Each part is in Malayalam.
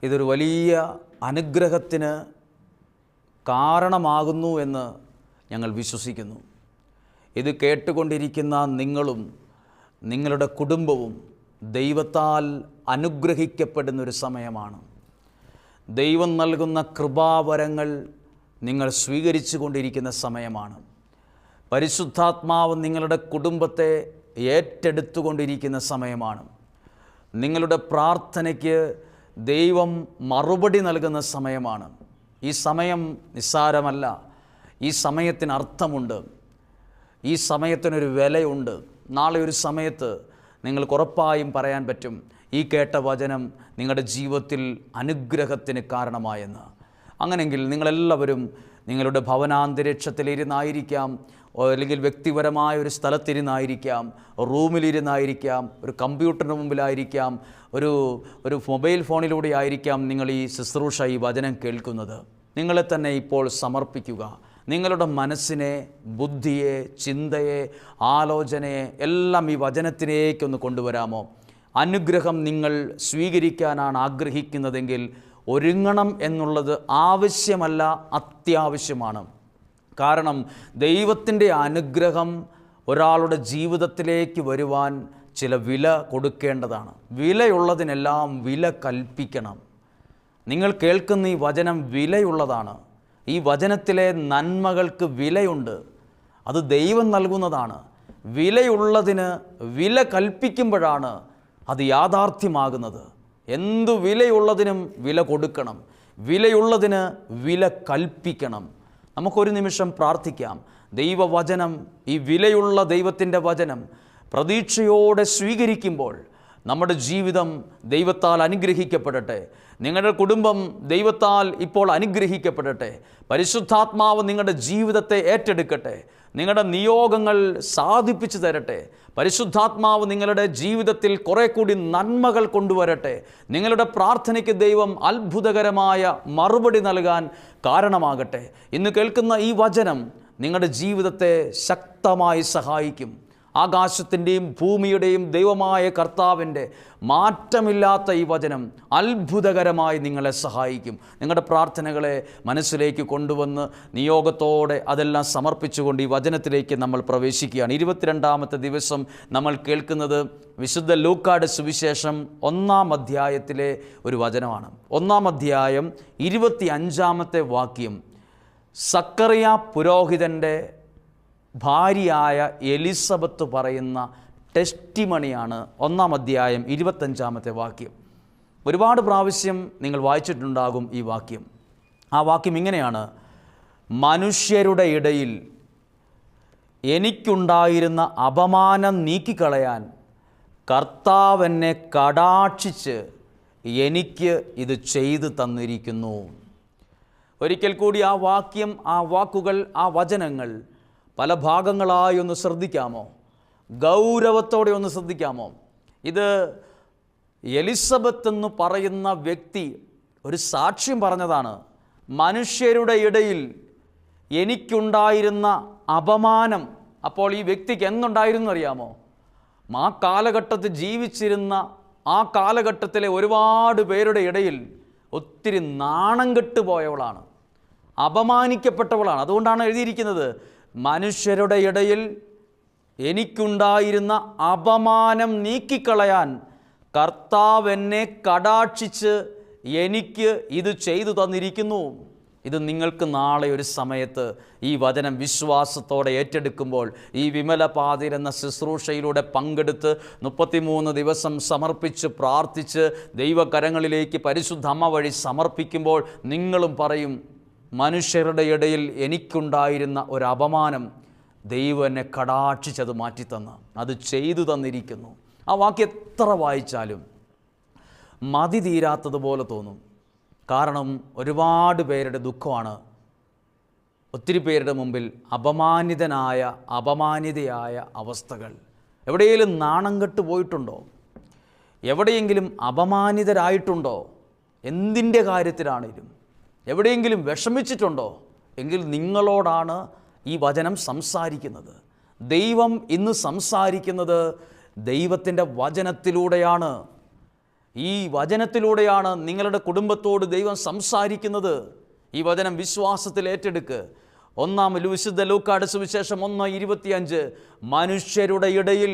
ഇതൊരു വലിയ അനുഗ്രഹത്തിന് കാരണമാകുന്നു എന്ന് ഞങ്ങൾ വിശ്വസിക്കുന്നു. ഇത് കേട്ടുകൊണ്ടിരിക്കുന്ന നിങ്ങളും നിങ്ങളുടെ കുടുംബവും ദൈവത്താൽ അനുഗ്രഹിക്കപ്പെടുന്നൊരു സമയമാണ്. ദൈവം നൽകുന്ന കൃപാവരങ്ങൾ നിങ്ങൾ സ്വീകരിച്ചു കൊണ്ടിരിക്കുന്ന സമയമാണ്. പരിശുദ്ധാത്മാവ് നിങ്ങളുടെ കുടുംബത്തെ ഏറ്റെടുത്തുകൊണ്ടിരിക്കുന്ന സമയമാണ്. നിങ്ങളുടെ പ്രാർത്ഥനയ്ക്ക് ദൈവം മറുപടി നൽകുന്ന സമയമാണ്. ഈ സമയം നിസ്സാരമല്ല. ഈ സമയത്തിന് അർത്ഥമുണ്ട്. ഈ സമയത്തിനൊരു വിലയുണ്ട്. നാളെ ഒരു സമയത്ത് നിങ്ങൾക്ക് ഉറപ്പായും പറയാൻ പറ്റും, ഈ കേട്ട വചനം നിങ്ങളുടെ ജീവിതത്തിൽ അനുഗ്രഹത്തിന് കാരണമായെന്ന്. അങ്ങനെയെങ്കിൽ നിങ്ങളെല്ലാവരും നിങ്ങളുടെ ഭവനാന്തരീക്ഷത്തിലിരുന്നായിരിക്കാം, അല്ലെങ്കിൽ വ്യക്തിപരമായ ഒരു സ്ഥലത്തിരുന്നായിരിക്കാം, റൂമിലിരുന്നായിരിക്കാം, ഒരു കമ്പ്യൂട്ടറിന് മുമ്പിലായിരിക്കാം, ഒരു മൊബൈൽ ഫോണിലൂടെ ആയിരിക്കാം നിങ്ങൾ ഈ ശുശ്രൂഷ, ഈ വചനം കേൾക്കുന്നത്. നിങ്ങളെ തന്നെ ഇപ്പോൾ സമർപ്പിക്കുക. നിങ്ങളുടെ മനസ്സിനെ, ബുദ്ധിയെ, ചിന്തയെ, ആലോചനയെ എല്ലാം ഈ വചനത്തിലേക്കൊന്ന് കൊണ്ടുവരാമോ? അനുഗ്രഹം നിങ്ങൾ സ്വീകരിക്കാനാണ് ആഗ്രഹിക്കുന്നതെങ്കിൽ ഒരുങ്ങണം എന്നുള്ളത് ആവശ്യമല്ല, അത്യാവശ്യമാണ്. കാരണം ദൈവത്തിൻ്റെ അനുഗ്രഹം ഒരാളുടെ ജീവിതത്തിലേക്ക് വരുവാൻ ചില വില കൊടുക്കേണ്ടതാണ്. വിലയുള്ളതിനെല്ലാം വില കൽപ്പിക്കണം. നിങ്ങൾ കേൾക്കുന്ന ഈ വചനം വിലയുള്ളതാണ്. ഈ വചനത്തിലെ നന്മകൾക്ക് വിലയുണ്ട്. അത് ദൈവം നൽകുന്നതാണ്. വിലയുള്ളതിന് വില കൽപ്പിക്കുമ്പോഴാണ് അത് യാഥാർത്ഥ്യമാകുന്നത്. എന്തു വിലയുള്ളതിനും വില കൊടുക്കണം. വിലയുള്ളതിന് വില കൽപ്പിക്കണം. നമുക്കൊരു നിമിഷം പ്രാർത്ഥിക്കാം. ദൈവവചനം, ഈ വിലയുള്ള ദൈവത്തിൻ്റെ വചനം പ്രതീക്ഷയോടെ സ്വീകരിക്കുമ്പോൾ നമ്മുടെ ജീവിതം ദൈവത്താൽ അനുഗ്രഹിക്കപ്പെടട്ടെ. നിങ്ങളുടെ കുടുംബം ദൈവത്താൽ ഇപ്പോൾ അനുഗ്രഹിക്കപ്പെടട്ടെ. പരിശുദ്ധാത്മാവ് നിങ്ങളുടെ ജീവിതത്തെ ഏറ്റെടുക്കട്ടെ. നിങ്ങളുടെ നിയോഗങ്ങൾ സാധിപ്പിച്ചു തരട്ടെ. പരിശുദ്ധാത്മാവ് നിങ്ങളുടെ ജീവിതത്തിൽ കുറെ കൂടി നന്മകൾ കൊണ്ടുവരട്ടെ. നിങ്ങളുടെ പ്രാർത്ഥനയ്ക്ക് ദൈവം അത്ഭുതകരമായ മറുപടി നൽകാൻ കാരണമാകട്ടെ. ഇന്ന് കേൾക്കുന്ന ഈ വചനം നിങ്ങളുടെ ജീവിതത്തെ ശക്തമായി സഹായിക്കും. ആകാശത്തിൻ്റെയും ഭൂമിയുടെയും ദൈവമായ കർത്താവിൻ്റെ മാറ്റമില്ലാത്ത ഈ വചനം അത്ഭുതകരമായി നിങ്ങളെ സഹായിക്കും. നിങ്ങളുടെ പ്രാർത്ഥനകളെ മനസ്സിലേക്ക് കൊണ്ടുവന്ന് നിയോഗത്തോടെ അതെല്ലാം സമർപ്പിച്ചുകൊണ്ട് ഈ വചനത്തിലേക്ക് നമ്മൾ പ്രവേശിക്കുകയാണ്. 22-ാമത്തെ ദിവസം നമ്മൾ കേൾക്കുന്നത് വിശുദ്ധ ലൂക്കായുടെ സുവിശേഷം 1-ാം അധ്യായത്തിലെ ഒരു വചനമാണ്. 1-ാം അധ്യായം 25-ാമത്തെ വാക്യം. സക്കറിയ പുരോഹിതൻ്റെ ഭാര്യയായ എലിസബത്ത് പറയുന്ന ടെസ്റ്റിമണിയാണ് 1-ാം അധ്യായം 25-ാമത്തെ വാക്യം. ഒരുപാട് പ്രാവശ്യം നിങ്ങൾ വായിച്ചിട്ടുണ്ടാകും ഈ വാക്യം. ആ വാക്യം ഇങ്ങനെയാണ്: മനുഷ്യരുടെ ഇടയിൽ എനിക്കുണ്ടായിരുന്ന അപമാനം നീക്കിക്കളയാൻ കർത്താവ് എന്നെ കടാക്ഷിച്ച് എനിക്ക് ഇത് ചെയ്തു തന്നിരിക്കുന്നു. ഒരിക്കൽ കൂടി ആ വാക്യം, ആ വാക്കുകൾ, ആ വചനങ്ങൾ പല ഭാഗങ്ങളായി ഒന്ന് ശ്രദ്ധിക്കാമോ? ഗൗരവത്തോടെ ഒന്ന് ശ്രദ്ധിക്കാമോ? ഇത് എലിസബത്ത് എന്ന് പറയുന്ന വ്യക്തി ഒരു സാക്ഷ്യം പറഞ്ഞതാണ്. മനുഷ്യരുടെ ഇടയിൽ എനിക്കുണ്ടായിരുന്ന അപമാനം. അപ്പോൾ ഈ വ്യക്തിക്ക് എന്തുണ്ടായിരുന്നു അറിയാമോ? ആ കാലഘട്ടത്തിൽ ജീവിച്ചിരുന്ന, ആ കാലഘട്ടത്തിലെ ഒരുപാട് പേരുടെ ഇടയിൽ ഒത്തിരി നാണം കെട്ടുപോയവളാണ്, അപമാനിക്കപ്പെട്ടവളാണ്. അതുകൊണ്ടാണ് എഴുതിയിരിക്കുന്നത്, മനുഷ്യരുടെ ഇടയിൽ എനിക്കുണ്ടായിരുന്ന അപമാനം നീക്കിക്കളയാൻ കർത്താവ് എന്നെ കടാക്ഷിച്ച് എനിക്ക് ഇത് ചെയ്തു തന്നിരിക്കുന്നു. ഇത് നിങ്ങൾക്ക് നാളെ ഒരു സമയത്ത് ഈ വചനം വിശ്വാസത്തോടെ ഏറ്റെടുക്കുമ്പോൾ, ഈ വിമലപാതിർ എന്ന ശുശ്രൂഷയിലൂടെ പങ്കെടുത്ത് 33 ദിവസം സമർപ്പിച്ച് പ്രാർത്ഥിച്ച് ദൈവകരങ്ങളിലേക്ക് പരിശുദ്ധ അമ്മ വഴി സമർപ്പിക്കുമ്പോൾ നിങ്ങളും പറയും, മനുഷ്യരുടെ ഇടയിൽ എനിക്കുണ്ടായിരുന്ന ഒരു അപമാനം ദൈവം എന്നെ കടാക്ഷിച്ചത് മാറ്റിത്തന്ന്, അത് ചെയ്തു തന്നിരിക്കുന്നു. ആ വാക്യം എത്ര വായിച്ചാലും മതി തീരാത്തതുപോലെ തോന്നും. കാരണം ഒരുപാട് പേരുടെ ദുഃഖമാണ്. ഒത്തിരി പേരുടെ മുമ്പിൽ അപമാനിതയായ അവസ്ഥകൾ. എവിടെയെങ്കിലും നാണം കെട്ട് പോയിട്ടുണ്ടോ? എവിടെയെങ്കിലും അപമാനിതരായിട്ടുണ്ടോ? എന്തിൻ്റെ കാര്യത്തിലാണെങ്കിലും എവിടെയെങ്കിലും വിഷമിച്ചിട്ടുണ്ടോ? എങ്കിൽ നിങ്ങളോടാണ് ഈ വചനം സംസാരിക്കുന്നത്. ദൈവം ഇന്ന് സംസാരിക്കുന്നത് ദൈവത്തിൻ്റെ വചനത്തിലൂടെയാണ്. ഈ വചനത്തിലൂടെയാണ് നിങ്ങളുടെ കുടുംബത്തോട് ദൈവം സംസാരിക്കുന്നത്. ഈ വചനം വിശ്വാസത്തിൽ ഏറ്റെടുക്ക്. വിശുദ്ധ ലൂക്കായുടെ സുവിശേഷം 1:25 മനുഷ്യരുടെ ഇടയിൽ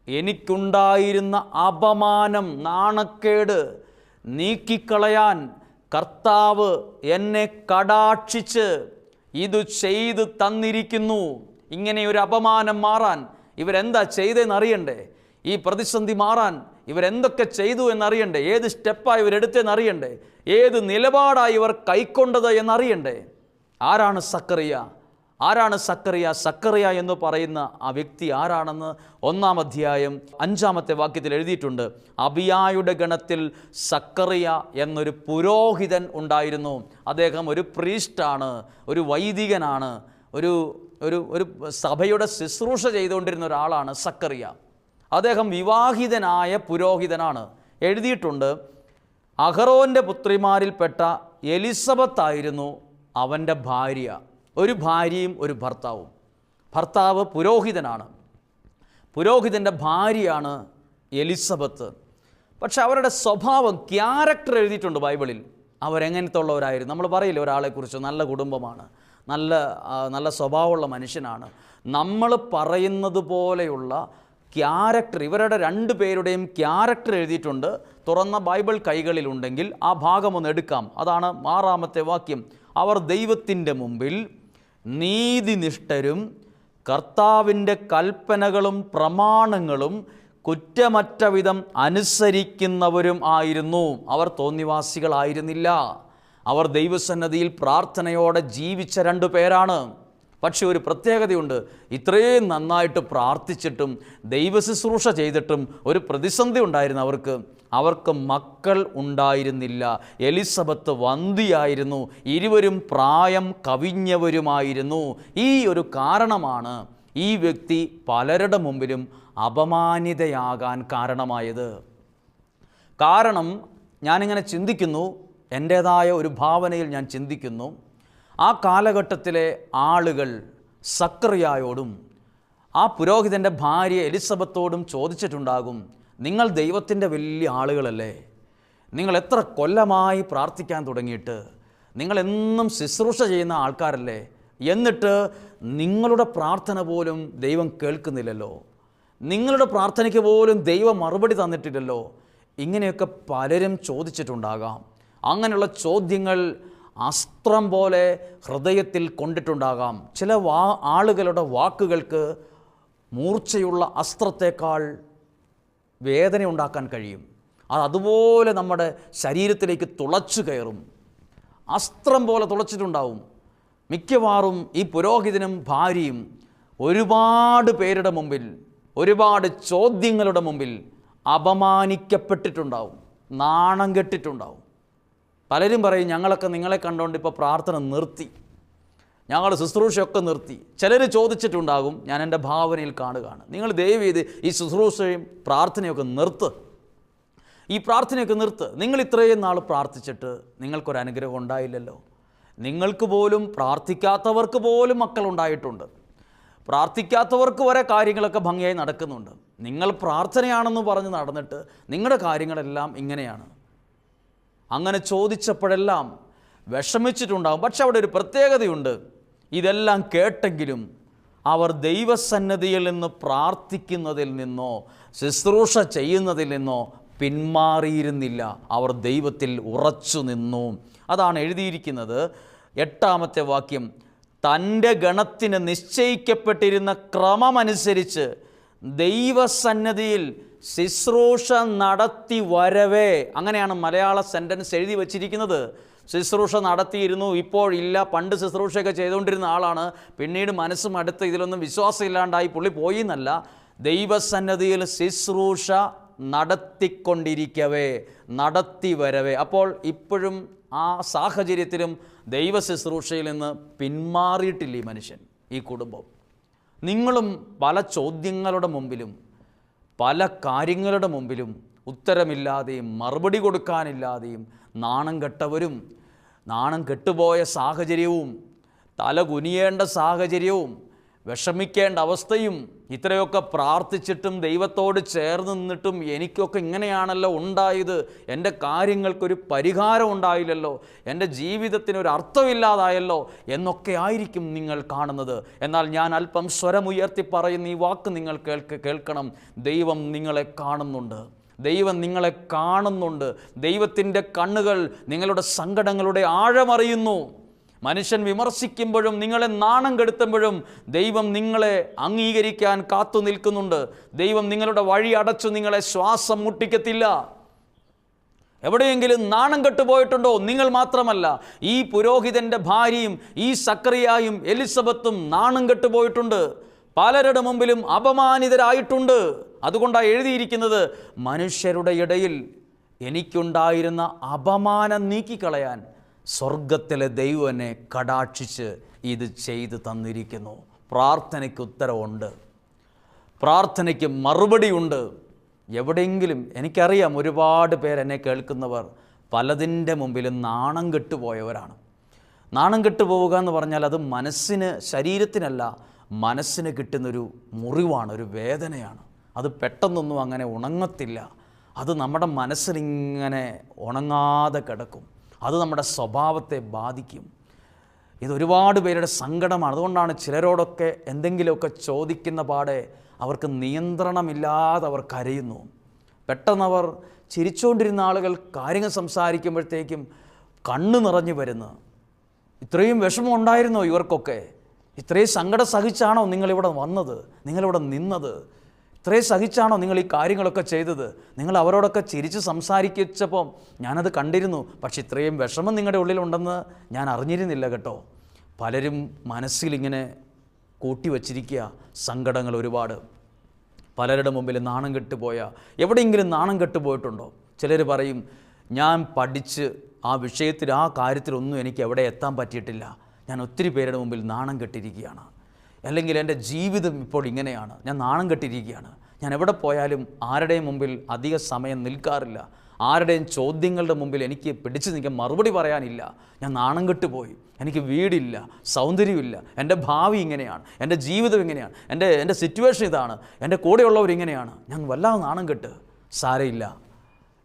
എനിക്കുണ്ടായിരുന്ന അപമാനം, നാണക്കേട് നീക്കിക്കളയാൻ കർത്താവ് എന്നെ കടാക്ഷിച്ച് ഇത് ചെയ്ത് തന്നിരിക്കുന്നു. ഇങ്ങനെ ഒരു അപമാനം മാറാൻ ഇവരെന്താ ചെയ്തതെന്നറിയണ്ടേ? ഈ പ്രതിസന്ധി മാറാൻ ഇവരെന്തൊക്കെ ചെയ്തു എന്നറിയണ്ടേ? ഏത് സ്റ്റെപ്പായി ഇവരെടുത്തെന്നറിയണ്ടേ? ഏത് നിലപാടായി ഇവർ കൈക്കൊണ്ടത് എന്നറിയണ്ടേ? ആരാണ് സക്കറിയ? ആരാണ് സക്കറിയ? സക്കറിയ എന്ന് പറയുന്ന ആ വ്യക്തി ആരാണെന്ന് 1-ാം അധ്യായം 5-ാമത്തെ വാക്യത്തിൽ എഴുതിയിട്ടുണ്ട്. അബിയായുടെ ഗണത്തിൽ സക്കറിയ എന്നൊരു പുരോഹിതൻ ഉണ്ടായിരുന്നു. അദ്ദേഹം ഒരു പ്രീസ്റ്റാണ്, ഒരു വൈദികനാണ്, ഒരു ഒരു ഒരു സഭയുടെ ശുശ്രൂഷ ചെയ്തുകൊണ്ടിരുന്ന ഒരാളാണ് സക്കറിയ. അദ്ദേഹം വിവാഹിതനായ പുരോഹിതനാണ്. എഴുതിയിട്ടുണ്ട്, അഹറോൻ്റെ പുത്രിമാരിൽപ്പെട്ട എലിസബത്തായിരുന്നു അവൻ്റെ ഭാര്യ. ഒരു ഭാര്യയും ഒരു ഭർത്താവും. ഭർത്താവ് പുരോഹിതനാണ്, പുരോഹിതൻ്റെ ഭാര്യയാണ് എലിസബത്ത്. പക്ഷെ അവരുടെ സ്വഭാവം, ക്യാരക്ടർ എഴുതിയിട്ടുണ്ട് ബൈബിളിൽ. അവരെങ്ങനത്തെ ഉള്ളവരായിരുന്നു? നമ്മൾ പറയില്ല ഒരാളെക്കുറിച്ച് നല്ല കുടുംബമാണ്, നല്ല സ്വഭാവമുള്ള മനുഷ്യനാണ്. നമ്മൾ പറയുന്നത് പോലെയുള്ള ക്യാരക്ടർ, ഇവരുടെ 2 പേരുടെയും ക്യാരക്ടർ എഴുതിയിട്ടുണ്ട്. തുറന്ന ബൈബിൾ കൈകളിലുണ്ടെങ്കിൽ ആ ഭാഗം ഒന്ന് എടുക്കാം. അതാണ് 6-ാമത്തെ വാക്യം. അവർ ദൈവത്തിൻ്റെ മുമ്പിൽ നീതിനിഷ്ഠരും കർത്താവിൻ്റെ കൽപ്പനകളും പ്രമാണങ്ങളും കുറ്റമറ്റ വിധം അനുസരിക്കുന്നവരും ആയിരുന്നു. അവർ തോന്നിവാസികളായിരുന്നില്ല. അവർ ദൈവസന്നിധിയിൽ പ്രാർത്ഥനയോടെ ജീവിച്ച 2 പേരാണ്. പക്ഷേ ഒരു പ്രത്യേകതയുണ്ട്. ഇത്രയും നന്നായിട്ട് പ്രാർത്ഥിച്ചിട്ടും ദൈവശുശ്രൂഷ ചെയ്തിട്ടും ഒരു പ്രതിസന്ധി ഉണ്ടായിരുന്നു അവർക്ക് മക്കൾ ഉണ്ടായിരുന്നില്ല. എലിസബത്ത് വന്ധ്യയായിരുന്നു. ഇരുവരും പ്രായം കവിഞ്ഞവരുമായിരുന്നു. ഈ ഒരു കാരണമാണ് ഈ വ്യക്തി പലരുടെ മുമ്പിലും അപമാനിതയാകാൻ കാരണമായത്. കാരണം ഞാനിങ്ങനെ ചിന്തിക്കുന്നു, എൻ്റേതായ ഒരു ഭാവനയിൽ ഞാൻ ചിന്തിക്കുന്നു, ആ കാലഘട്ടത്തിലെ ആളുകൾ സക്കറിയായോടും ആ പുരോഹിതൻ്റെ ഭാര്യ എലിസബത്തോടും ചോദിച്ചിട്ടുണ്ടാകും, നിങ്ങൾ ദൈവത്തിൻ്റെ വലിയ ആളുകളല്ലേ, നിങ്ങൾ എത്ര കൊല്ലമായി പ്രാർത്ഥിക്കാൻ തുടങ്ങിയിട്ട്, നിങ്ങളെന്നും ശുശ്രൂഷ ചെയ്യുന്ന ആൾക്കാരല്ലേ, എന്നിട്ട് നിങ്ങളുടെ പ്രാർത്ഥന പോലും ദൈവം കേൾക്കുന്നില്ലല്ലോ, നിങ്ങളുടെ പ്രാർത്ഥനയ്ക്ക് പോലും ദൈവം മറുപടി തന്നിട്ടില്ലല്ലോ. ഇങ്ങനെയൊക്കെ പലരും ചോദിച്ചിട്ടുണ്ടാകാം. അങ്ങനെയുള്ള ചോദ്യങ്ങൾ അസ്ത്രം പോലെ ഹൃദയത്തിൽ കൊണ്ടിട്ടുണ്ടാകാം. ചില ആളുകളുടെ വാക്കുകൾക്ക് മൂർച്ചയുള്ള അസ്ത്രത്തേക്കാൾ വേദന ഉണ്ടാക്കാൻ കഴിയും. അതുപോലെ നമ്മുടെ ശരീരത്തിലേക്ക് തുളച്ചു കയറും. അസ്ത്രം പോലെ തുളച്ചിട്ടുണ്ടാവും. മിക്കവാറും ഈ പുരോഹിതനും ഭാര്യയും ഒരുപാട് പേരുടെ മുമ്പിൽ, ഒരുപാട് ചോദ്യങ്ങളുടെ മുമ്പിൽ അപമാനിക്കപ്പെട്ടിട്ടുണ്ടാവും, നാണം കെട്ടിട്ടുണ്ടാവും. പലരും പറയും, ഞങ്ങളൊക്കെ നിങ്ങളെ കണ്ടുകൊണ്ട് ഇപ്പോൾ പ്രാർത്ഥന നിർത്തി, ഞങ്ങൾ ശുശ്രൂഷയൊക്കെ നിർത്തി. ചിലർ ചോദിച്ചിട്ടുണ്ടാകും, ഞാൻ എൻ്റെ ഭാവനയിൽ കാണുകയാണ്, നിങ്ങൾ ദയവ് ചെയ്ത് ഈ ശുശ്രൂഷയും പ്രാർത്ഥനയൊക്കെ നിർത്ത്, ഈ പ്രാർത്ഥനയൊക്കെ നിർത്ത്. നിങ്ങൾ ഇത്രയും നാൾ പ്രാർത്ഥിച്ചിട്ട് നിങ്ങൾക്കൊരനുഗ്രഹം ഉണ്ടായില്ലല്ലോ. നിങ്ങൾക്ക് പോലും, പ്രാർത്ഥിക്കാത്തവർക്ക് പോലും മക്കളുണ്ടായിട്ടുണ്ട്. പ്രാർത്ഥിക്കാത്തവർക്ക് വരെ കാര്യങ്ങളൊക്കെ ഭംഗിയായി നടക്കുന്നുണ്ട്. നിങ്ങൾ പ്രാർത്ഥനയാണെന്ന് പറഞ്ഞ് നടന്നിട്ട് നിങ്ങളുടെ കാര്യങ്ങളെല്ലാം ഇങ്ങനെയാണ്. അങ്ങനെ ചോദിച്ചപ്പോഴെല്ലാം വിഷമിച്ചിട്ടുണ്ടാകും. പക്ഷെ അവിടെ ഒരു പ്രത്യേകതയുണ്ട്. ഇതെല്ലാം കേട്ടെങ്കിലും അവർ ദൈവസന്നിധിയിൽ നിന്ന് പ്രാർത്ഥിക്കുന്നതിൽ നിന്നോ ശുശ്രൂഷ ചെയ്യുന്നതിൽ നിന്നോ പിന്മാറിയിരുന്നില്ല. അവർ ദൈവത്തിൽ ഉറച്ചു നിന്നു. അതാണ് എഴുതിയിരിക്കുന്നത്. 8-ാമത്തെ വാക്യം, തൻ്റെ ഗണത്തിന് നിശ്ചയിക്കപ്പെട്ടിരുന്ന ക്രമമനുസരിച്ച് ദൈവസന്നിധിയിൽ ശുശ്രൂഷ നടത്തി വരവേ, അങ്ങനെയാണ് മലയാള സെൻറ്റൻസ് എഴുതി വച്ചിരിക്കുന്നത്. ശുശ്രൂഷ നടത്തിയിരുന്നു, ഇപ്പോഴില്ല. പണ്ട് ശുശ്രൂഷയൊക്കെ ചെയ്തുകൊണ്ടിരുന്ന ആളാണ്, പിന്നീട് മനസ്സും അടുത്ത് ഇതിലൊന്നും വിശ്വാസം ഇല്ലാണ്ടായി പുള്ളി പോയി എന്നല്ല. ദൈവസന്നിധിയിൽ ശുശ്രൂഷ നടത്തിക്കൊണ്ടിരിക്കവേ, നടത്തി വരവേ. അപ്പോൾ ഇപ്പോഴും ആ സാഹചര്യത്തിലും ദൈവ ശുശ്രൂഷയിൽ നിന്ന് പിന്മാറിയിട്ടില്ല ഈ മനുഷ്യൻ, ഈ കുടുംബം. നിങ്ങളും പല ചോദ്യങ്ങളുടെ മുമ്പിലും, പല കാര്യങ്ങളുടെ മുമ്പിലും ഉത്തരമില്ലാതെയും മറുപടി കൊടുക്കാനില്ലാതെയും നാണം കെട്ടവരും, നാണം കെട്ടുപോയ സാഹചര്യവും, തല കുനിയേണ്ട സാഹചര്യവും, വിഷമിക്കേണ്ട അവസ്ഥയും, ഇത്രയൊക്കെ പ്രാർത്ഥിച്ചിട്ടും ദൈവത്തോട് ചേർന്ന് നിന്നിട്ടും എനിക്കൊക്കെ ഇങ്ങനെയാണല്ലോ ഉണ്ടായത്, എൻ്റെ കാര്യങ്ങൾക്കൊരു പരിഹാരം ഉണ്ടായില്ലല്ലോ, എൻ്റെ ജീവിതത്തിനൊരു അർത്ഥമില്ലാതായല്ലോ എന്നൊക്കെ ആയിരിക്കും നിങ്ങൾ കാണുന്നത്. എന്നാൽ ഞാൻ അല്പം സ്വരമുയർത്തി പറയുന്ന ഈ വാക്ക് നിങ്ങൾ കേൾക്കണം. ദൈവം നിങ്ങളെ കാണുന്നുണ്ട്. ദൈവം നിങ്ങളെ കാണുന്നുണ്ട്. ദൈവത്തിൻ്റെ കണ്ണുകൾ നിങ്ങളുടെ സങ്കടങ്ങളുടെ ആഴമറിയുന്നു. മനുഷ്യൻ വിമർശിക്കുമ്പോഴും നിങ്ങളെ നാണം കെടുത്തുമ്പോഴും ദൈവം നിങ്ങളെ അംഗീകരിക്കാൻ കാത്തു നിൽക്കുന്നുണ്ട്. ദൈവം നിങ്ങളുടെ വഴി അടച്ചു നിങ്ങളെ ശ്വാസം മുട്ടിക്കത്തില്ല. എവിടെയെങ്കിലും നാണം കെട്ടുപോയിട്ടുണ്ടോ? നിങ്ങൾ മാത്രമല്ല, ഈ പുരോഹിതൻ്റെ ഭാര്യയും ഈ സക്കറിയായും എലിസബത്തും നാണം കെട്ടുപോയിട്ടുണ്ട്. പലരുടെ മുമ്പിലും അപമാനിതരായിട്ടുണ്ട്. അതുകൊണ്ടാണ് എഴുതിയിരിക്കുന്നത്, മനുഷ്യരുടെ ഇടയിൽ എനിക്കുണ്ടായിരുന്ന അപമാനം നീക്കിക്കളയാൻ സ്വർഗത്തിലെ ദൈവം എന്നെ കടാക്ഷിച്ച് ഇത് ചെയ്തു തന്നിരിക്കുന്നു. പ്രാർത്ഥനയ്ക്ക് ഉത്തരവുണ്ട്, പ്രാർത്ഥനയ്ക്ക് മറുപടിയുണ്ട്. എവിടെയെങ്കിലും എനിക്കറിയാം, ഒരുപാട് പേരെന്നെ കേൾക്കുന്നവർ പലതിൻ്റെ മുമ്പിലും നാണം കെട്ടുപോയവരാണ്. നാണം കെട്ടുപോവുക എന്ന് പറഞ്ഞാൽ അത് മനസ്സിന്, ശരീരത്തിനല്ല, മനസ്സിന് കിട്ടുന്നൊരു മുറിവാണ്, ഒരു വേദനയാണ്. അത് പെട്ടെന്നൊന്നും അങ്ങനെ ഉണങ്ങത്തില്ല. അത് നമ്മുടെ മനസ്സിലിങ്ങനെ ഉണങ്ങാതെ കിടക്കും. അത് നമ്മുടെ സ്വഭാവത്തെ ബാധിക്കും. ഇതൊരുപാട് പേരുടെ സങ്കടമാണ്. അതുകൊണ്ടാണ് ചിലരോടൊക്കെ എന്തെങ്കിലുമൊക്കെ ചോദിക്കുന്ന പാടെ അവർക്ക് നിയന്ത്രണമില്ലാതെ അവർ കരയുന്നു. പെട്ടെന്നവർ ചിരിച്ചുകൊണ്ടിരുന്ന ആളുകൾ കാര്യങ്ങൾ സംസാരിക്കുമ്പോഴത്തേക്കും കണ്ണ് നിറഞ്ഞു വരുന്നു. ഇത്രയും വിഷമം ഉണ്ടായിരുന്നോ ഇവർക്കൊക്കെ? ഇത്രയും സങ്കടം സഹിച്ചാണോ നിങ്ങളിവിടെ വന്നത്, നിങ്ങളിവിടെ നിന്നത്? ഇത്രയും സഹിച്ചാണോ നിങ്ങൾ ഈ കാര്യങ്ങളൊക്കെ ചെയ്തത്? നിങ്ങൾ അവരോടൊക്കെ ചിരിച്ച് സംസാരിച്ചപ്പോൾ ഞാനത് കണ്ടിരുന്നു. പക്ഷെ ഇത്രയും വിഷമം നിങ്ങളുടെ ഉള്ളിലുണ്ടെന്ന് ഞാൻ അറിഞ്ഞിരുന്നില്ല കേട്ടോ. പലരും മനസ്സിലിങ്ങനെ കൂട്ടിവച്ചിരിക്കുക സങ്കടങ്ങൾ ഒരുപാട്. പലരുടെ മുമ്പിൽ നാണം കെട്ടുപോയ, എവിടെയെങ്കിലും നാണം കെട്ടുപോയിട്ടുണ്ടോ? ചിലർ പറയും, ഞാൻ പഠിച്ച് ആ വിഷയത്തിൽ, ആ കാര്യത്തിലൊന്നും എനിക്ക് എവിടെ എത്താൻ പറ്റിയിട്ടില്ല, ഞാൻ ഒത്തിരി പേരുടെ മുമ്പിൽ നാണം കെട്ടിരിക്കുകയാണ്. അല്ലെങ്കിൽ എൻ്റെ ജീവിതം ഇപ്പോൾ ഇങ്ങനെയാണ്, ഞാൻ നാണം കെട്ടിരിക്കുകയാണ്, ഞാൻ എവിടെ പോയാലും ആരുടെയും മുമ്പിൽ അധിക സമയം നിൽക്കാറില്ല, ആരുടെയും ചോദ്യങ്ങളുടെ മുമ്പിൽ എനിക്ക് പിടിച്ചു നിൽക്കാൻ മറുപടി പറയാനില്ല, ഞാൻ നാണം കെട്ടുപോയി, എനിക്ക് വീടില്ല, സൗന്ദര്യമില്ല, എൻ്റെ ഭാവി ഇങ്ങനെയാണ്, എൻ്റെ ജീവിതം ഇങ്ങനെയാണ്, എൻ്റെ സിറ്റുവേഷൻ ഇതാണ്, എൻ്റെ കൂടെയുള്ളവർ ഇങ്ങനെയാണ്, ഞാൻ വല്ലാതെ നാണം കെട്ട്. സാരയില്ല,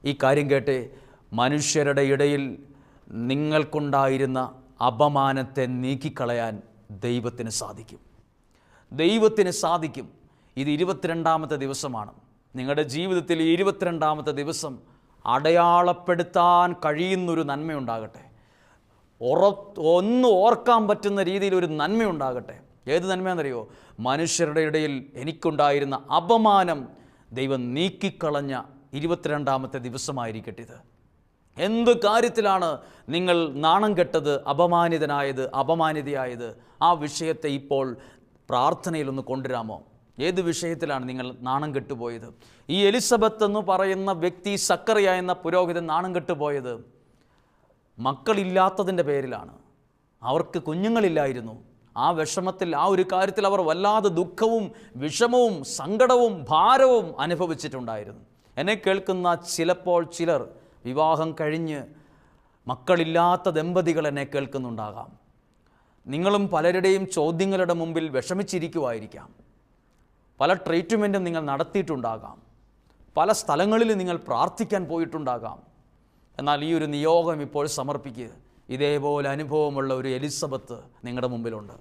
ഈ കാര്യം കേട്ട് മനുഷ്യരുടെ ഇടയിൽ നിങ്ങൾക്കുണ്ടായിരുന്ന അപമാനത്തെ നീക്കിക്കളയാൻ ദൈവത്തിന് സാധിക്കും. ദൈവത്തിന് സാധിക്കും. ഇത് 22ാമത്തെ ദിവസമാണ്. നിങ്ങളുടെ ജീവിതത്തിൽ ഈ 22ാമത്തെ ദിവസം അടയാളപ്പെടുത്താൻ കഴിയുന്നൊരു നന്മയുണ്ടാകട്ടെ. ഒന്ന് ഓർക്കാൻ പറ്റുന്ന രീതിയിൽ ഒരു നന്മയുണ്ടാകട്ടെ. ഏത് നന്മയാണെന്നറിയോ? മനുഷ്യരുടെ ഇടയിൽ എനിക്കുണ്ടായിരുന്ന അപമാനം ദൈവം നീക്കിക്കളഞ്ഞ 22ാമത്തെ ദിവസമായിരിക്കട്ടെ ഇത്. എന്ത് കാര്യത്തിലാണ് നിങ്ങൾ നാണം കെട്ടത്, അപമാനിതനായത്, അപമാനിതയായത്? ആ വിഷയത്തെ ഇപ്പോൾ പ്രാർത്ഥനയിലൊന്ന് കൊണ്ടുവരാമോ? ഏത് വിഷയത്തിലാണ് നിങ്ങൾ നാണം കെട്ടുപോയത്? ഈ എലിസബത്ത് എന്ന് പറയുന്ന വ്യക്തി, സക്കറിയ എന്ന പുരോഹിതൻ നാണം കെട്ടുപോയത് മക്കളില്ലാത്തതിൻ്റെ പേരിലാണ്. അവർക്ക് കുഞ്ഞുങ്ങളില്ലായിരുന്നു. ആ വിഷമത്തിൽ, ആ ഒരു കാര്യത്തിൽ അവർ വല്ലാതെ ദുഃഖവും വിഷമവും സങ്കടവും ഭാരവും അനുഭവിച്ചിട്ടുണ്ടായിരുന്നു. എന്നെ കേൾക്കുന്ന ചിലപ്പോൾ ചിലർ വിവാഹം കഴിഞ്ഞ് മക്കളില്ലാത്ത ദമ്പതികൾ എന്നെ കേൾക്കുന്നുണ്ടാകാം. നിങ്ങളും പലരുടെയും ചോദ്യങ്ങളുടെ മുമ്പിൽ വിഷമിച്ചിരിക്കുമായിരിക്കാം. പല ട്രീറ്റ്മെൻറ്റും നിങ്ങൾ നടത്തിയിട്ടുണ്ടാകാം. പല സ്ഥലങ്ങളിൽ നിങ്ങൾ പ്രാർത്ഥിക്കാൻ പോയിട്ടുണ്ടാകാം. എന്നാൽ ഈ ഒരു നിയോഗം ഇപ്പോൾ സമർപ്പിക്കുക. ഇതേപോലെ അനുഭവമുള്ള ഒരു എലിസബത്ത് നിങ്ങളുടെ മുമ്പിലുണ്ട്.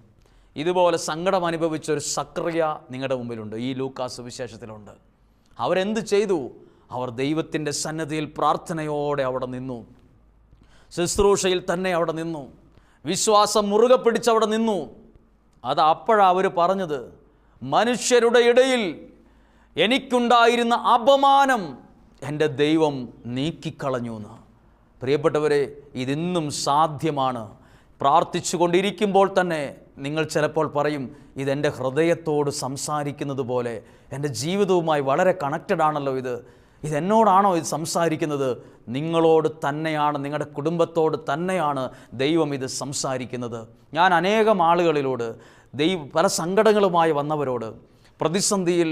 ഇതുപോലെ സങ്കടം അനുഭവിച്ച ഒരു സക്കറിയ നിങ്ങളുടെ മുമ്പിലുണ്ട്. ഈ ലൂക്കാ സുവിശേഷത്തിലുണ്ട്. അവരെന്ത് ചെയ്തു? അവർ ദൈവത്തിൻ്റെ സന്നിധിയിൽ പ്രാർത്ഥനയോടെ അവിടെ നിന്നു. ശുശ്രൂഷയിൽ തന്നെ അവിടെ നിന്നു. വിശ്വാസം മുറുകെ പിടിച്ചവിടെ നിന്നു. അത് അപ്പോഴാണ് അവർ പറഞ്ഞത്, മനുഷ്യരുടെ ഇടയിൽ എനിക്കുണ്ടായിരുന്ന അപമാനം എൻ്റെ ദൈവം നീക്കിക്കളഞ്ഞു എന്ന്. പ്രിയപ്പെട്ടവരെ, ഇതിന്നും സാധ്യമാണ്. പ്രാർത്ഥിച്ചു കൊണ്ടിരിക്കുമ്പോൾ തന്നെ നിങ്ങൾ ചിലപ്പോൾ പറയും, ഇതെൻ്റെ ഹൃദയത്തോട് സംസാരിക്കുന്നത് പോലെ, എൻ്റെ ജീവിതവുമായി വളരെ കണക്റ്റഡ് ആണല്ലോ ഇതെന്നോടാണോ ഇത് സംസാരിക്കുന്നത്? നിങ്ങളോട് തന്നെയാണ്, നിങ്ങളുടെ കുടുംബത്തോട് തന്നെയാണ് ദൈവം ഇത് സംസാരിക്കുന്നത്. ഞാൻ അനേകം ആളുകളിലോട്, പല സങ്കടങ്ങളുമായി വന്നവരോട്, പ്രതിസന്ധിയിൽ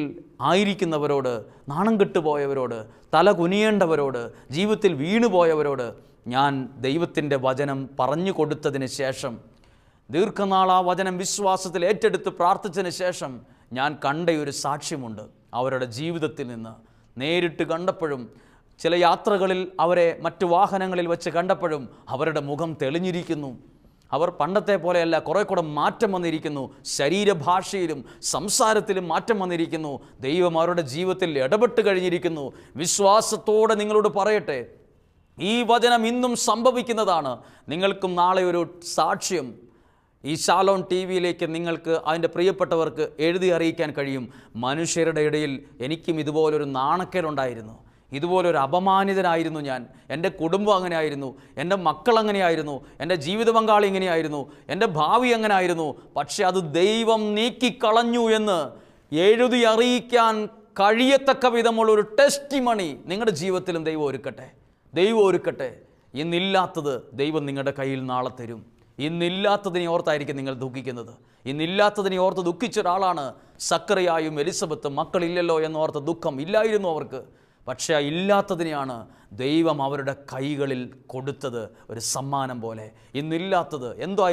ആയിരിക്കുന്നവരോട്, നാണം കെട്ടുപോയവരോട്, തല കുനിയേണ്ടവരോട്, ജീവിതത്തിൽ വീണുപോയവരോട് ഞാൻ ദൈവത്തിൻ്റെ വചനം പറഞ്ഞു കൊടുത്തതിന് ശേഷം ദീർഘനാൾ ആ വചനം വിശ്വാസത്തിൽ ഏറ്റെടുത്ത് പ്രാർത്ഥിച്ചതിന് ശേഷം ഞാൻ കണ്ട ഒരു സാക്ഷ്യമുണ്ട്. അവരുടെ ജീവിതത്തിൽ നിന്ന് നേരിട്ട് കണ്ടപ്പോഴും ചില യാത്രകളിൽ അവരെ മറ്റു വാഹനങ്ങളിൽ വെച്ച് കണ്ടപ്പോഴും അവരുടെ മുഖം തെളിഞ്ഞിരിക്കുന്നു. അവർ പണ്ടത്തെ പോലെയല്ല, കുറേ കൂടെ മാറ്റം വന്നിരിക്കുന്നു. ശരീരഭാഷയിലും സംസാരത്തിലും മാറ്റം വന്നിരിക്കുന്നു. ദൈവം അവരുടെ ജീവിതത്തിൽ ഇടപെട്ട് കഴിഞ്ഞിരിക്കുന്നു. വിശ്വാസത്തോടെ നിങ്ങളോട് പറയട്ടെ, ഈ വചനം ഇന്നും സംഭവിക്കുന്നതാണ്. നിങ്ങൾക്കും നാളെ ഒരു സാക്ഷ്യം ഈ ഷാലോൺ ടി വിയിലേക്ക് നിങ്ങൾക്ക് അതിൻ്റെ പ്രിയപ്പെട്ടവർക്ക് എഴുതി അറിയിക്കാൻ കഴിയും. മനുഷ്യരുടെ ഇടയിൽ എനിക്കും ഇതുപോലൊരു നാണക്കേടുണ്ടായിരുന്നു, ഇതുപോലൊരു അപമാനിതനായിരുന്നു ഞാൻ. എൻ്റെ കുടുംബം അങ്ങനെയായിരുന്നു, എൻ്റെ മക്കൾ അങ്ങനെയായിരുന്നു, എൻ്റെ ജീവിത പങ്കാളി ഇങ്ങനെയായിരുന്നു, എൻ്റെ ഭാവി അങ്ങനെയായിരുന്നു. പക്ഷെ അത് ദൈവം നീക്കിക്കളഞ്ഞു എന്ന് എഴുതി അറിയിക്കാൻ കഴിയത്തക്ക വിധമുള്ളൊരു ടെസ്റ്റിമണി നിങ്ങളുടെ ജീവിതത്തിലും ദൈവം ഒരുക്കട്ടെ. ഇന്നില്ലാത്തത് ദൈവം നിങ്ങളുടെ കയ്യിൽ നാളെ തരും. ഇന്നില്ലാത്തതിനെ ഓർത്തായിരിക്കും നിങ്ങൾ ദുഃഖിക്കുന്നത്. ഇന്നില്ലാത്തതിനെ ഓർത്ത് ദുഃഖിച്ച ഒരാളാണ് സക്കറിയായും എലിസബത്തും. മക്കളില്ലല്ലോ എന്നോർത്ത് ദുഃഖം ഇല്ലായിരുന്നു അവർക്ക്. പക്ഷേ ആ ഇല്ലാത്തതിനെയാണ് ദൈവം അവരുടെ കൈകളിൽ കൊടുത്തത് ഒരു സമ്മാനം പോലെ. ഇന്നില്ലാത്തത് എന്തോ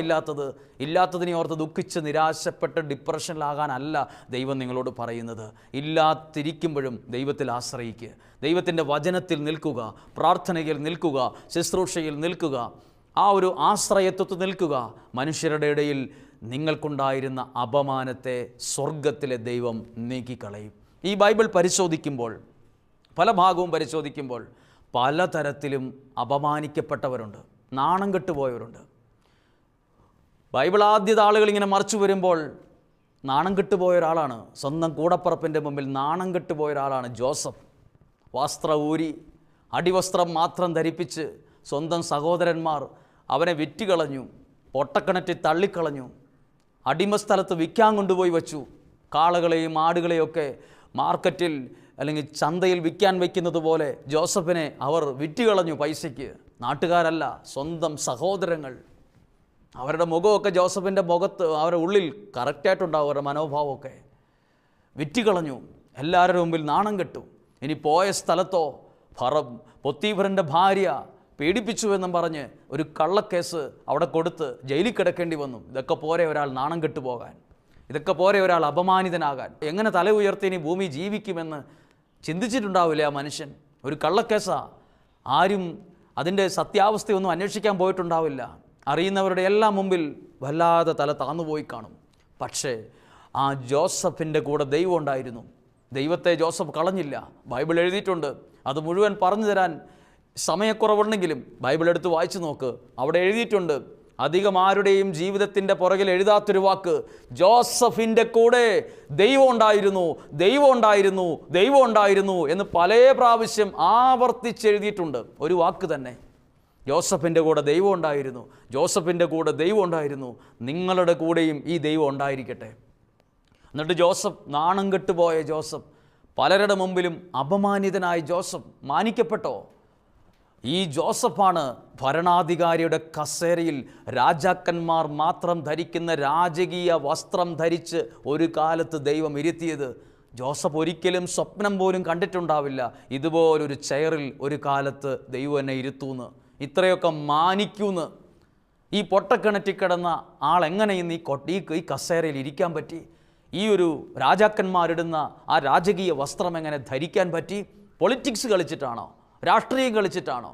ഇല്ലാത്തതിനെ ഓർത്ത് ദുഃഖിച്ച് നിരാശപ്പെട്ട് ഡിപ്രഷനിലാകാനല്ല ദൈവം നിങ്ങളോട് പറയുന്നത്. ഇല്ലാതിരിക്കുമ്പോഴും ദൈവത്തിൽ ആശ്രയിക്കുക, ദൈവത്തിൻ്റെ വചനത്തിൽ നിൽക്കുക, പ്രാർത്ഥനയിൽ നിൽക്കുക, ശുശ്രൂഷയിൽ നിൽക്കുക, ആ ഒരു ആശ്രയത്വത്തിൽ നിൽക്കുക. മനുഷ്യരുടെ ഇടയിൽ നിങ്ങൾക്കുണ്ടായിരുന്ന അപമാനത്തെ സ്വർഗത്തിലെ ദൈവം നീക്കിക്കളയും. ഈ ബൈബിൾ പരിശോധിക്കുമ്പോൾ, പല ഭാഗവും പരിശോധിക്കുമ്പോൾ പലതരത്തിലും അപമാനിക്കപ്പെട്ടവരുണ്ട്, നാണം കെട്ടുപോയവരുണ്ട്. ബൈബിൾ ആദ്യത്തെ ആളുകൾ ഇങ്ങനെ മറിച്ചു വരുമ്പോൾ നാണം കെട്ടുപോയ ഒരാളാണ്, സ്വന്തം കൂടപ്പറപ്പിൻ്റെ മുമ്പിൽ നാണം കെട്ടുപോയ ഒരാളാണ് ജോസഫ്. വസ്ത്രം ഊരി അടിവസ്ത്രം മാത്രം ധരിപ്പിച്ച് സ്വന്തം സഹോദരന്മാർ അവനെ വിറ്റുകളഞ്ഞു, പൊട്ടക്കിണറ്റിൽ തള്ളിക്കളഞ്ഞു, അടിമസ്ഥലത്ത് വിൽക്കാൻ കൊണ്ടുപോയി വച്ചു. കാളകളെയും ആടുകളെയൊക്കെ മാർക്കറ്റിൽ അല്ലെങ്കിൽ ചന്തയിൽ വിൽക്കാൻ വയ്ക്കുന്നത് പോലെ ജോസഫിനെ അവർ വിറ്റുകളഞ്ഞു പൈസയ്ക്ക്. നാട്ടുകാരല്ല, സ്വന്തം സഹോദരങ്ങൾ. അവരുടെ മുഖമൊക്കെ ജോസഫിൻ്റെ മുഖത്ത്, അവരുടെ ഉള്ളിൽ കറക്റ്റായിട്ടുണ്ടാവും അവരുടെ മനോഭാവമൊക്കെ. വിറ്റുകളഞ്ഞു, എല്ലാവരുടെ മുമ്പിൽ നാണം കെട്ടു. ഇനി പോയ സ്ഥലത്തോ പൊത്തീഫറിൻ്റെ ഭാര്യ പീഡിപ്പിച്ചുവെന്നും പറഞ്ഞ് ഒരു കള്ളക്കേസ് അവിടെ കൊടുത്ത് ജയിലിൽ കിടക്കേണ്ടി വന്നു. ഇതൊക്കെ പോരെ ഒരാൾ നാണം കെട്ടുപോകാൻ, ഇതൊക്കെ പോരെ ഒരാൾ അപമാനിതനാകാൻ. എങ്ങനെ തല ഉയർത്തി ഇനി ഭൂമി ജീവിക്കുമെന്ന് ചിന്തിച്ചിട്ടുണ്ടാവില്ല ആ മനുഷ്യൻ. ഒരു കള്ളക്കേസാ, ആരും അതിൻ്റെ സത്യാവസ്ഥയൊന്നും അന്വേഷിക്കാൻ പോയിട്ടുണ്ടാവില്ല. അറിയുന്നവരുടെ എല്ലാം മുമ്പിൽ വല്ലാതെ തല താന്നുപോയി കാണും. പക്ഷേ ആ ജോസഫിൻ്റെ കൂടെ ദൈവം ഉണ്ടായിരുന്നു. ദൈവത്തെ ജോസഫ് കളഞ്ഞില്ല. ബൈബിൾ എഴുതിയിട്ടുണ്ട്. അത് മുഴുവൻ പറഞ്ഞു തരാൻ സമയക്കുറവുണ്ടെങ്കിലും ബൈബിൾ എടുത്ത് വായിച്ചു നോക്ക്. അവിടെ എഴുതിയിട്ടുണ്ട്. അധികം ആരുടെയും ജീവിതത്തിൻ്റെ പുറകിൽ എഴുതാത്തൊരു വാക്ക്, ജോസഫിൻ്റെ കൂടെ ദൈവം ഉണ്ടായിരുന്നു എന്ന് പല പ്രാവശ്യം ആവർത്തിച്ചെഴുതിയിട്ടുണ്ട്. ഒരു വാക്ക് തന്നെ, ജോസഫിൻ്റെ കൂടെ ദൈവം ഉണ്ടായിരുന്നു, ജോസഫിൻ്റെ കൂടെ ദൈവം ഉണ്ടായിരുന്നു. നിങ്ങളുടെ കൂടെയും ഈ ദൈവം ഉണ്ടായിരിക്കട്ടെ. എന്നിട്ട് ജോസഫ്, നാണം കെട്ടുപോയ ജോസഫ്, പലരുടെ മുമ്പിലും അപമാനിതനായ ജോസഫ് മാനിക്കപ്പെട്ടോ? ഈ ജോസഫാണ് ഭരണാധികാരിയുടെ കസേരയിൽ രാജാക്കന്മാർ മാത്രം ധരിക്കുന്ന രാജകീയ വസ്ത്രം ധരിച്ച് ഒരു കാലത്ത് ദൈവം ഇരുത്തിയത്. ജോസഫ് ഒരിക്കലും സ്വപ്നം പോലും കണ്ടിട്ടുണ്ടാവില്ല ഇതുപോലൊരു ചെയറിൽ ഒരു കാലത്ത് ദൈവം എന്നെ ഇരുത്തൂന്ന്, ഇത്രയൊക്കെ മാനിക്കൂന്ന്. ഈ പൊട്ടക്കിണറ്റിൽ കിടന്ന ആളെങ്ങനെ ഇന്ന് ഈ കസേരയിൽ ഇരിക്കാൻ പറ്റി? ഈ ഒരു രാജാക്കന്മാരിടുന്ന ആ രാജകീയ വസ്ത്രം എങ്ങനെ ധരിക്കാൻ പറ്റി? പൊളിറ്റിക്സ് കളിച്ചിട്ടാണോ? രാഷ്ട്രീയം കളിച്ചിട്ടാണോ?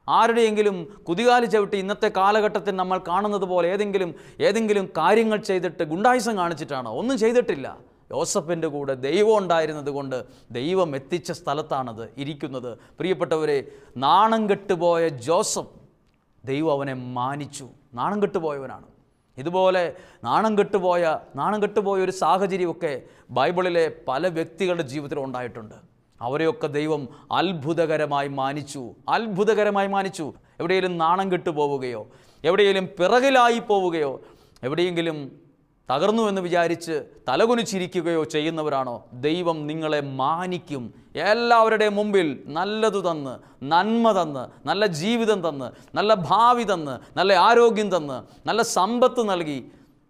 ആരുടെയെങ്കിലും കുതികാല് ചവിട്ടി ഇന്നത്തെ കാലഘട്ടത്തിൽ നമ്മൾ കാണുന്നത് പോലെ ഏതെങ്കിലും കാര്യങ്ങൾ ചെയ്തിട്ട് ഗുണ്ടായിസം കാണിച്ചിട്ടാണോ? ഒന്നും ചെയ്തിട്ടില്ല. യോസഫിൻ്റെ കൂടെ ദൈവം ഉണ്ടായിരുന്നത് കൊണ്ട് ദൈവം എത്തിച്ച സ്ഥലത്താണത് ഇരിക്കുന്നത്. പ്രിയപ്പെട്ടവരെ, നാണം കെട്ടുപോയ ജോസഫ്, ദൈവം അവനെ മാനിച്ചു. നാണം കെട്ടുപോയവനാണ്. ഇതുപോലെ നാണം കെട്ടുപോയ ഒരു സാഹചര്യമൊക്കെ ബൈബിളിലെ പല വ്യക്തികളുടെ ജീവിതത്തിൽ ഉണ്ടായിട്ടുണ്ട്. അവരെയൊക്കെ ദൈവം അത്ഭുതകരമായി മാനിച്ചു. എവിടെയെങ്കിലും നാണം കെട്ടു പോവുകയോ, എവിടെയെങ്കിലും പിറകിലായി പോവുകയോ, എവിടെയെങ്കിലും തകർന്നു എന്ന് വിചാരിച്ച് തലകുനിച്ചിരിക്കുകയോ ചെയ്യുന്നവരാണോ, ദൈവം നിങ്ങളെ മാനിക്കും. എല്ലാവരുടെയും മുമ്പിൽ നല്ലതു തന്ന്, നന്മ തന്ന്, നല്ല ജീവിതം തന്ന്, നല്ല ഭാവി തന്ന്, നല്ല ആരോഗ്യം തന്ന്, നല്ല സമ്പത്ത് നൽകി,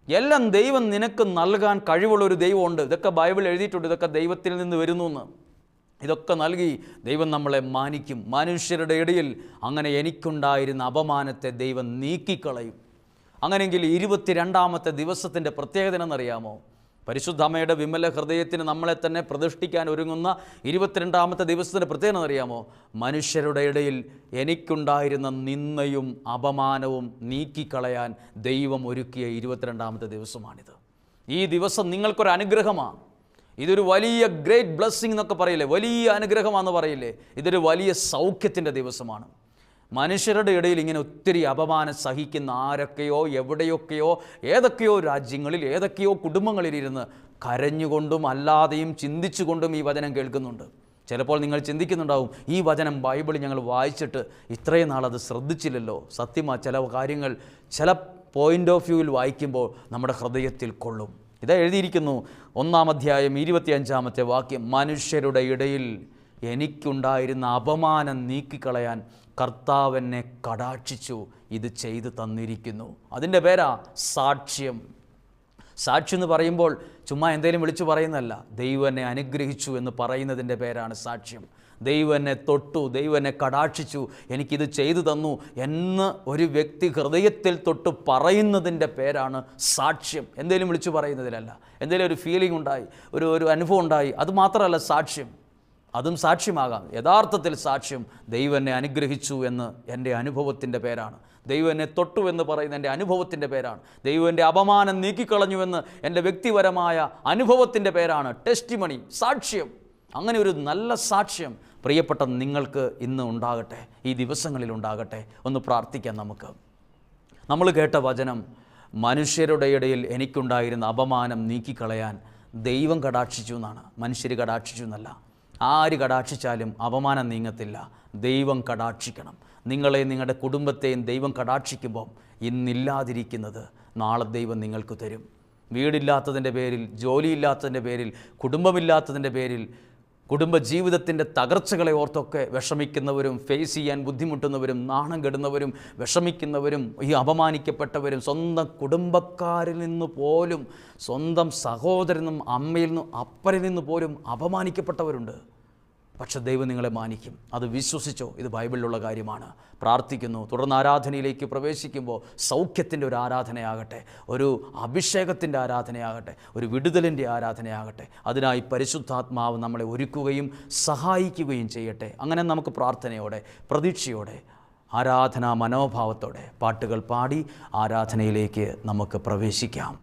എല്ലാം ദൈവം നിനക്ക് നൽകാൻ കഴിവുള്ളൊരു ദൈവമുണ്ട്. ഇതൊക്കെ ബൈബിൾ എഴുതിയിട്ടുണ്ട്. ഇതൊക്കെ ദൈവത്തിൽ നിന്ന് വരുന്നു എന്ന്. ഇതൊക്കെ നൽകി ദൈവം നമ്മളെ മാനിക്കും. മനുഷ്യരുടെ ഇടയിൽ അങ്ങനെ എനിക്കുണ്ടായിരുന്ന അപമാനത്തെ ദൈവം നീക്കിക്കളയും. അങ്ങനെയെങ്കിൽ 22-ാമത്തെ ദിവസത്തിൻ്റെ പ്രത്യേകത എന്നറിയാമോ? പരിശുദ്ധ അമ്മയുടെ വിമല ഹൃദയത്തിന് നമ്മളെ തന്നെ പ്രതിഷ്ഠിക്കാൻ ഒരുങ്ങുന്ന 22-ാമത്തെ ദിവസത്തിൻ്റെ പ്രത്യേകത എന്നറിയാമോ? മനുഷ്യരുടെ ഇടയിൽ എനിക്കുണ്ടായിരുന്ന നിന്ദയും അപമാനവും നീക്കിക്കളയാൻ ദൈവം ഒരുക്കിയ 22-ാമത്തെ ദിവസമാണിത്. ഈ ദിവസം നിങ്ങൾക്കൊരു അനുഗ്രഹമാണ്. ഇതൊരു വലിയ ഗ്രേറ്റ് ബ്ലെസ്സിങ് എന്നൊക്കെ പറയില്ലേ, വലിയ അനുഗ്രഹമാണെന്ന് പറയില്ലേ, ഇതൊരു വലിയ സൗഖ്യത്തിൻ്റെ ദിവസമാണ്. മനുഷ്യരുടെ ഇടയിൽ ഇങ്ങനെ ഒത്തിരി അപമാനം സഹിക്കുന്ന ആരൊക്കെയോ എവിടെയൊക്കെയോ ഏതൊക്കെയോ രാജ്യങ്ങളിൽ ഏതൊക്കെയോ കുടുംബങ്ങളിലിരുന്ന് കരഞ്ഞുകൊണ്ടും അല്ലാതെയും ചിന്തിച്ചുകൊണ്ടും ഈ വചനം കേൾക്കുന്നുണ്ട്. ചിലപ്പോൾ നിങ്ങൾ ചിന്തിക്കുന്നുണ്ടാവും, ഈ വചനം ബൈബിൾ ഞങ്ങൾ വായിച്ചിട്ട് ഇത്രയും നാളത് ശ്രദ്ധിച്ചില്ലല്ലോ. സത്യമാണ്, ചില കാര്യങ്ങൾ ചില പോയിൻ്റ് ഓഫ് വ്യൂവിൽ വായിക്കുമ്പോൾ നമ്മുടെ ഹൃദയത്തിൽ കൊള്ളും. ഇതാ എഴുതിയിരിക്കുന്നു, 1-ാം അധ്യായം 25-ാമത്തെ വാക്യം, മനുഷ്യരുടെ ഇടയിൽ എനിക്കുണ്ടായിരുന്ന അപമാനം നീക്കിക്കളയാൻ കർത്താവ് എന്നെ കടാക്ഷിച്ചു, ഇത് ചെയ്തു തന്നിരിക്കുന്നു. അതിൻ്റെ പേരാ സാക്ഷ്യം. സാക്ഷ്യം എന്ന് പറയുമ്പോൾ ചുമ്മാ എന്തെങ്കിലും വിളിച്ചു പറയുന്നതല്ല, ദൈവം എന്നെ അനുഗ്രഹിച്ചു എന്ന് പറയുന്നതിൻ്റെ പേരാണ് സാക്ഷ്യം. ദൈവം എന്നെ തൊട്ടു, ദൈവം എന്നെ കടാക്ഷിച്ചു, എനിക്കിത് ചെയ്തു തന്നു എന്ന് ഒരു വ്യക്തി ഹൃദയത്തിൽ തൊട്ട് പറയുന്നതിൻ്റെ പേരാണ് സാക്ഷ്യം. എന്തെങ്കിലും വിളിച്ചു പറയുന്നതിലല്ല, എന്തെങ്കിലും ഒരു ഫീലിംഗ് ഉണ്ടായി, ഒരു അനുഭവം ഉണ്ടായി, അത് മാത്രമല്ല സാക്ഷ്യം. അതും സാക്ഷ്യമാകാം. യഥാർത്ഥത്തിൽ സാക്ഷ്യം ദൈവം എന്നെ അനുഗ്രഹിച്ചു എന്ന് എൻ്റെ അനുഭവത്തിൻ്റെ പേരാണ്. ദൈവം എന്നെ തൊട്ടു എന്ന് പറയുന്ന എൻ്റെ അനുഭവത്തിൻ്റെ പേരാണ്. ദൈവം എൻ്റെ അപമാനം നീക്കിക്കളഞ്ഞുവെന്ന് എൻ്റെ വ്യക്തിപരമായ അനുഭവത്തിൻ്റെ പേരാണ് ടെസ്റ്റിമണി, സാക്ഷ്യം. അങ്ങനെ ഒരു നല്ല സാക്ഷ്യം പ്രിയപ്പെട്ട നിങ്ങൾക്ക് ഇന്ന് ഉണ്ടാകട്ടെ, ഈ ദിവസങ്ങളിൽ ഉണ്ടാകട്ടെ. ഒന്ന് പ്രാർത്ഥിക്കാം നമുക്ക്. നമ്മൾ കേട്ട വചനം, മനുഷ്യരുടെ ഇടയിൽ എനിക്കുണ്ടായിരുന്ന അപമാനം നീക്കിക്കളയാൻ ദൈവം കടാക്ഷിച്ചു എന്നാണ്. മനുഷ്യർ കടാക്ഷിച്ചു എന്നല്ല. ആര് കടാക്ഷിച്ചാലും അപമാനം നീങ്ങത്തില്ല. ദൈവം കടാക്ഷിക്കണം. നിങ്ങളെ നിങ്ങളുടെ കുടുംബത്തെയും ദൈവം കടാക്ഷിക്കുമ്പം ഇന്നില്ലാതിരിക്കുന്നത് നാളെ ദൈവം നിങ്ങൾക്ക് തരും. വീടില്ലാത്തതിൻ്റെ പേരിൽ, ജോലിയില്ലാത്തതിൻ്റെ പേരിൽ, കുടുംബമില്ലാത്തതിൻ്റെ പേരിൽ, കുടുംബജീവിതത്തിൻ്റെ തകർച്ചകളെ ഓർത്തൊക്കെ വിഷമിക്കുന്നവരും, ഫേസ് ചെയ്യാൻ ബുദ്ധിമുട്ടുന്നവരും, നാണം കെടുന്നവരും, വിഷമിക്കുന്നവരും, ഈ അപമാനിക്കപ്പെട്ടവരും, സ്വന്തം കുടുംബക്കാരിൽ നിന്ന് പോലും, സ്വന്തം സഹോദരനിൽ നിന്നും അമ്മയിൽ നിന്നും അപ്പനിൽ നിന്ന് പോലും അപമാനിക്കപ്പെട്ടവരുണ്ട്. പക്ഷെ ദൈവം നിങ്ങളെ മാനിക്കും. അത് വിശ്വസിച്ചോ? ഇത് ബൈബിളിലുള്ള കാര്യമാണ്. പ്രാർത്ഥിക്കുന്നു. തുടർന്ന് ആരാധനയിലേക്ക് പ്രവേശിക്കുമ്പോൾ സൗഖ്യത്തിൻ്റെ ഒരു ആരാധനയാകട്ടെ, ഒരു അഭിഷേകത്തിൻ്റെ ആരാധനയാകട്ടെ, ഒരു വിടുതലിൻ്റെ ആരാധനയാകട്ടെ. അതിനായി പരിശുദ്ധാത്മാവ് നമ്മളെ ഒരുക്കുകയും സഹായിക്കുകയും ചെയ്യട്ടെ. അങ്ങനെ നമുക്ക് പ്രാർത്ഥനയോടെ, പ്രതീക്ഷയോടെ, ആരാധനാ മനോഭാവത്തോടെ പാട്ടുകൾ പാടി ആരാധനയിലേക്ക് നമുക്ക് പ്രവേശിക്കാം.